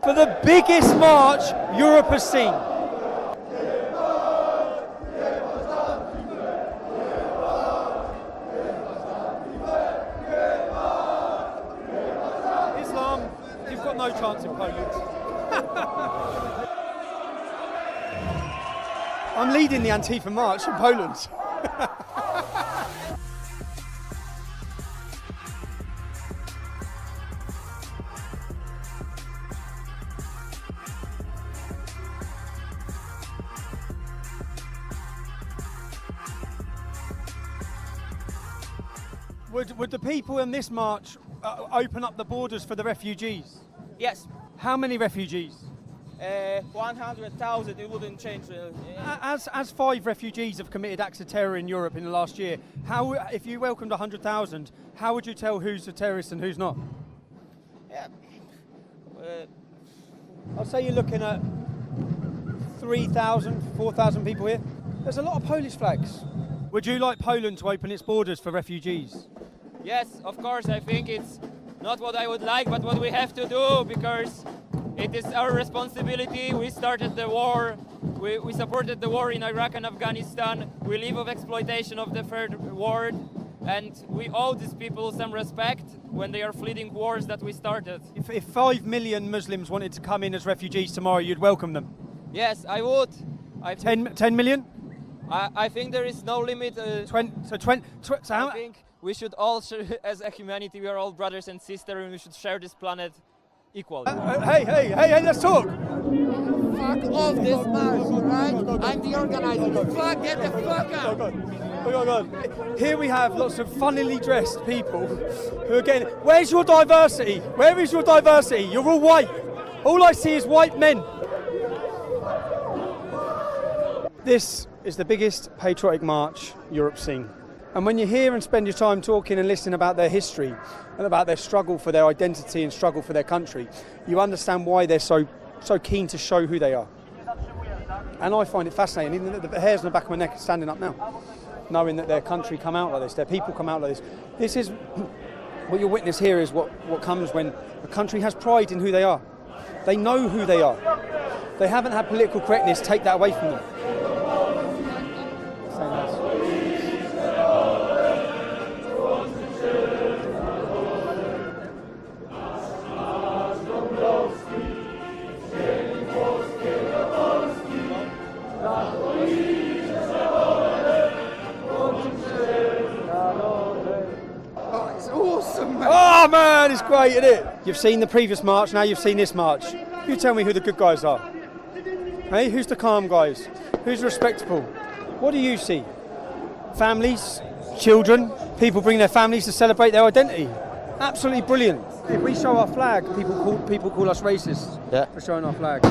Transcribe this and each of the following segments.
for the biggest march Europe has seen. Islam, you've got no chance in Poland. I'm leading the Antifa march in Poland. Would the people in this march open up the borders for the refugees? Yes. How many refugees? 100,000, it wouldn't change. As 5 refugees have committed acts of terror in Europe in the last year, how, if you welcomed 100,000, how would you tell who's a terrorist and who's not? Yeah. I'll say you're looking at 3,000, 4,000 people here. There's a lot of Polish flags. Would you like Poland to open its borders for refugees? Yes, of course, I think it's not what I would like, but what we have to do, because it is our responsibility. We started the war, we supported the war in Iraq and Afghanistan, we live of exploitation of the third world, and we owe these people some respect when they are fleeing wars that we started. If 5 million Muslims wanted to come in as refugees tomorrow, you'd welcome them? Yes, I would. 10 million? I think there is no limit. So how, I think we should all, as a humanity, we are all brothers and sisters, and we should share this planet equally. Hey, let's talk. Fuck off this march, right? I'm the organizer. Fuck, get the fuck out. Oh God. Here we have lots of funnily dressed people who are getting... Where's your diversity? Where is your diversity? You're all white. All I see is white men. This is the biggest patriotic march Europe's seen. And when you hear and spend your time talking and listening about their history and about their struggle for their identity and struggle for their country, you understand why they're so keen to show who they are. And I find it fascinating. Even the hairs on the back of my neck are standing up now, knowing that their country come out like this, their people come out like this. This is what you'll witness here is what comes when a country has pride in who they are. They know who they are. They haven't had political correctness take that away from them. Oh man, it's great, isn't it? You've seen the previous march, now you've seen this march. You tell me who the good guys are. Hey, who's the calm guys? Who's respectable? What do you see? Families, children, people bring their families to celebrate their identity. Absolutely brilliant. If we show our flag, people call us racist for showing our flag.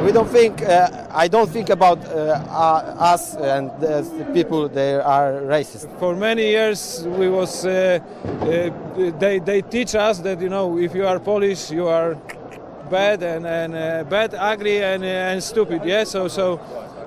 We don't think. I don't think about us and the people. They are racist. For many years, we was. They teach us that if you are Polish, you are bad and bad, ugly and stupid. Yeah. So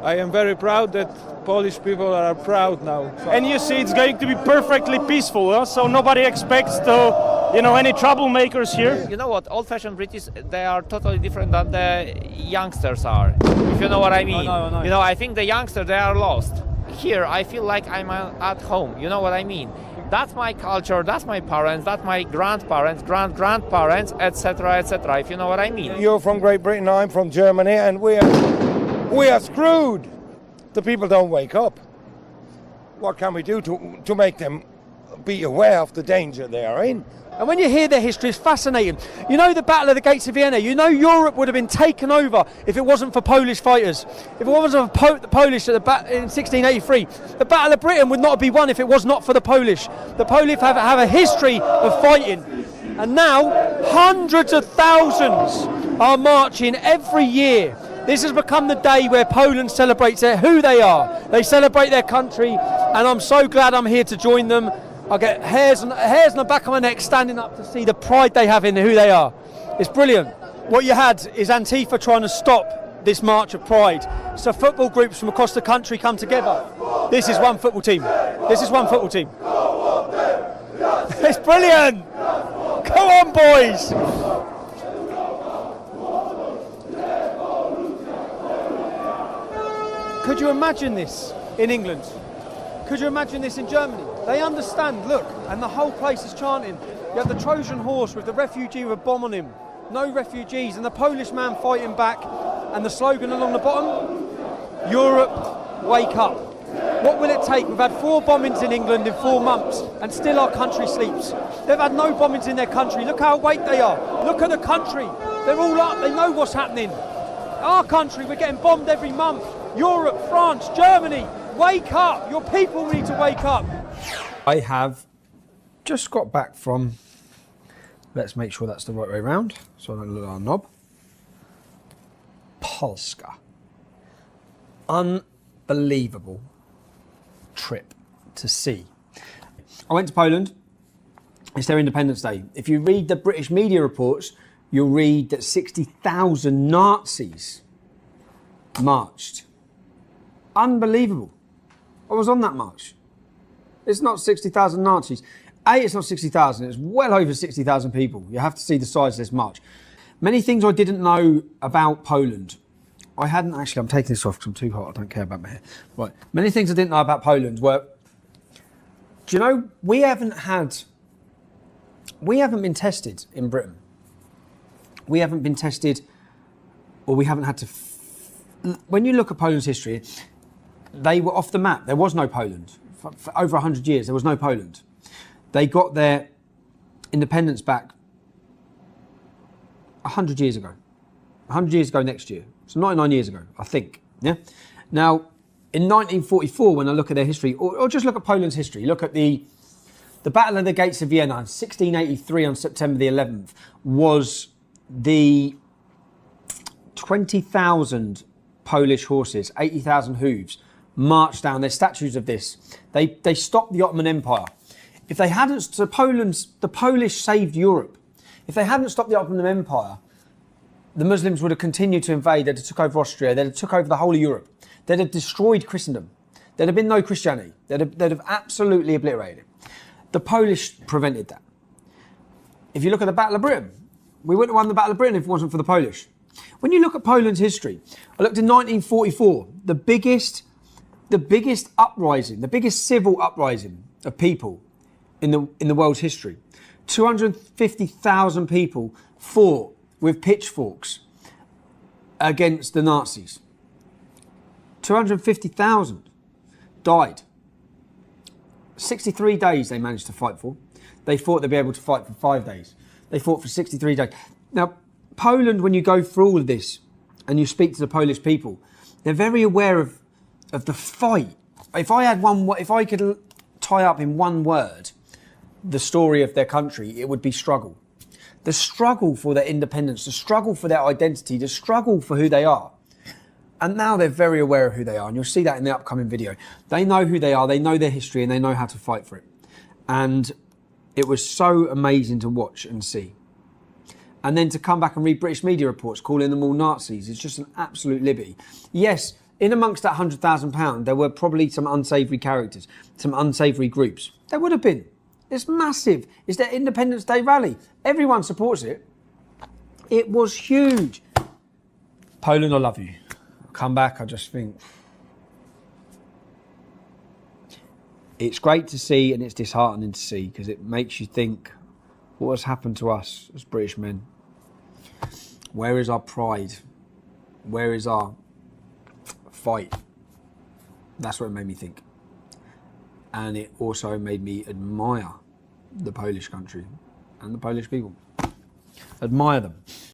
I am very proud that Polish people are proud now. And you see, it's going to be perfectly peaceful. Huh? So nobody expects any troublemakers here. You know what? Old-fashioned British, they are totally different than the youngsters are. If you know what I mean. I know. I think the youngsters, they are lost. Here, I feel like I'm at home. You know what I mean? That's my culture. That's my parents. That's my grandparents, grandparents, etc., etc. If you know what I mean. You're from Great Britain. I'm from Germany, and we are screwed. The people don't wake up. What can we do to make them be aware of the danger they are in? And when you hear their history, it's fascinating. You know the Battle of the Gates of Vienna? You know Europe would have been taken over if it wasn't for Polish fighters. If it wasn't for the Polish in 1683, the Battle of Britain would not be won if it was not for the Polish. The Polish have a history of fighting. And now, hundreds of thousands are marching every year. This has become the day where Poland celebrates who they are. They celebrate their country, and I'm so glad I'm here to join them. I get hairs on the back of my neck standing up to see the pride they have in who they are. It's brilliant. What you had is Antifa trying to stop this march of pride. So football groups from across the country come together. This is one football team. This is one football team. It's brilliant. Come on, boys. Could you imagine this in England? Could you imagine this in Germany? They understand, look, and the whole place is chanting. You have the Trojan horse with the refugee with a bomb on him. No refugees, and the Polish man fighting back, and the slogan along the bottom, Europe, wake up. What will it take? We've had 4 bombings in England in 4 months, and still our country sleeps. They've had no bombings in their country. Look how awake they are. Look at the country. They're all up. They know what's happening. Our country, we're getting bombed every month. Europe, France, Germany, wake up. Your people need to wake up. I have just got back from, let's make sure that's the right way around, so I don't look at our knob, Polska. Unbelievable trip to see. I went to Poland. It's their Independence Day. If you read the British media reports, you'll read that 60,000 Nazis marched. Unbelievable. I was on that march. It's not 60,000 Nazis. It's not 60,000. It's well over 60,000 people. You have to see the size of this march. Many things I didn't know about Poland. I hadn't actually, I'm taking this off because I'm too hot. I don't care about my hair. Right. Many things I didn't know about Poland were, do you know, we haven't been tested in Britain. We haven't been tested, or we haven't had to, when you look at Poland's history, they were off the map. There was no Poland. For over 100 years, there was no Poland. They got their independence back 100 years ago. 100 years ago next year. So 99 years ago, I think. Yeah. Now, in 1944, when I look at their history, or just look at Poland's history, look at the Battle of the Gates of Vienna in 1683 on September the 11th was the 20,000 Polish horses, 80,000 hooves, marched down. There's statues of this. They stopped the Ottoman Empire. If they hadn't, so the Polish saved Europe. If they hadn't stopped the Ottoman Empire, the Muslims would have continued to invade. They'd have took over Austria. They'd have took over the whole of Europe. They'd have destroyed Christendom. There'd have been no Christianity. They'd have absolutely obliterated it. The Polish prevented that. If you look at the Battle of Britain, we wouldn't have won the Battle of Britain if it wasn't for the Polish. When you look at Poland's history, I looked in 1944, the biggest uprising, the biggest civil uprising of people in the world's history. 250,000 people fought with pitchforks against the Nazis. 250,000 died. 63 days they managed to fight for. They thought they'd be able to fight for 5 days. They fought for 63 days. Now, Poland, when you go through all of this and you speak to the Polish people, they're very aware of the fight. If I could tie up in one word the story of their country, it would be struggle. The struggle for their independence, the struggle for their identity, the struggle for who they are. And now they're very aware of who they are, and you'll see that in the upcoming video. They know who they are, they know their history, and they know how to fight for it. And it was so amazing to watch and see. And then to come back and read British media reports calling them all Nazis is just an absolute libby. Yes, in amongst that £100,000, there were probably some unsavoury characters, some unsavoury groups. There would have been. It's massive. It's their Independence Day rally. Everyone supports it. It was huge. Poland, I love you. Come back, I just think it's great to see, and it's disheartening to see, because it makes you think, what has happened to us as British men? Where is our pride? Where is our fight? That's what it made me think. And it also made me admire the Polish country and the Polish people. Admire them.